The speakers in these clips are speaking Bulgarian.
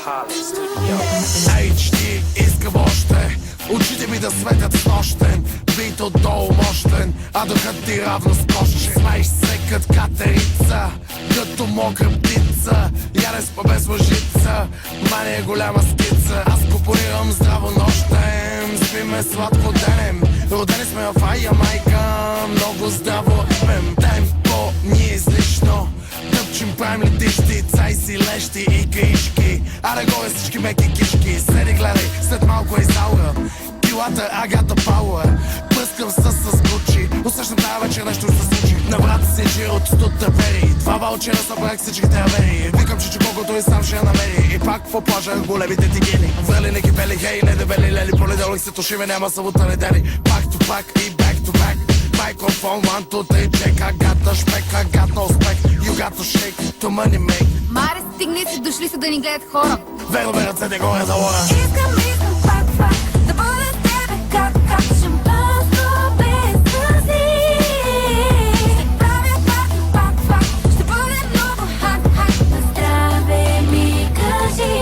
HD искам още, очите ми да светят с нощен, бит отдолу мощен, а духът ти равно скоче. Смееш се кът катерица, като мокра птица, ядес па без лъжица, мания голяма скица. Аз компонирам здраво нощем, спиме сладко денем, родени сме в Ая майка, много здраво пем. Темпо ни е излишно, тъпчим правим летищи, цай си лещи и каишки. Аре горе всички меки кишки, седи гледай, след малко е изаура. Килата Агата Пауър, пръскам с Гучи, усещам тази вечер нещо ще се случи. На врата си жир от стутавери, два ваучера събрах всичките авери. Викам, че колкото и сам ще я намери, и пак по плажа големите тигени. Врели не кипели, хей, не дебели лели, понеделник се тушиме, няма събота недели. Пак to back и back to back, microphone 1, 2, 3, check. I got the spec, I got no spec, you got to shake, to money make. Маре, стигни си, дошли са да ни гледат хора. Верно бе ръцете горе за лора. Искам пак, да бъда с тебе как шампанско без сълзи. Ще правя пак, ще бъде много хак, на здраве ми кажи.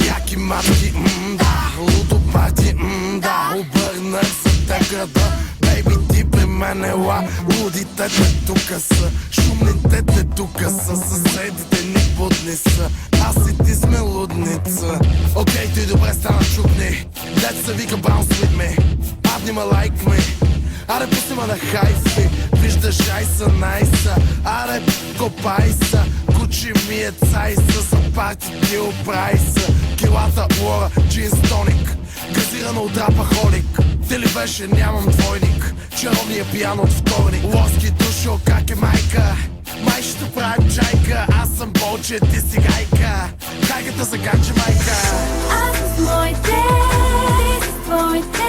Яки матки, да, лудо пати, да, обърнах се те града. Бейби, ти при мен ела, лудите те тука са, шумните те тука са, съседите ни будни са, аз и ти сме лудница. Окей, ти добре стана чукни, дет се вика bounce with me, падни ма like me. Аре пусни ма на хайфи, виждаш айса найса, аре копай са, кучи ми е цайса, за парти ти оправи са. Килата лора, джинс тоник, газирано от рапахолик. Ти ли беше, нямам двойник, чаровния пиян от вторник. Лоски душо, как е майка, май ще правим чайка, аз съм болче, ти си гайка, хайката се ганче майка. Аз с моите, ти с твоите.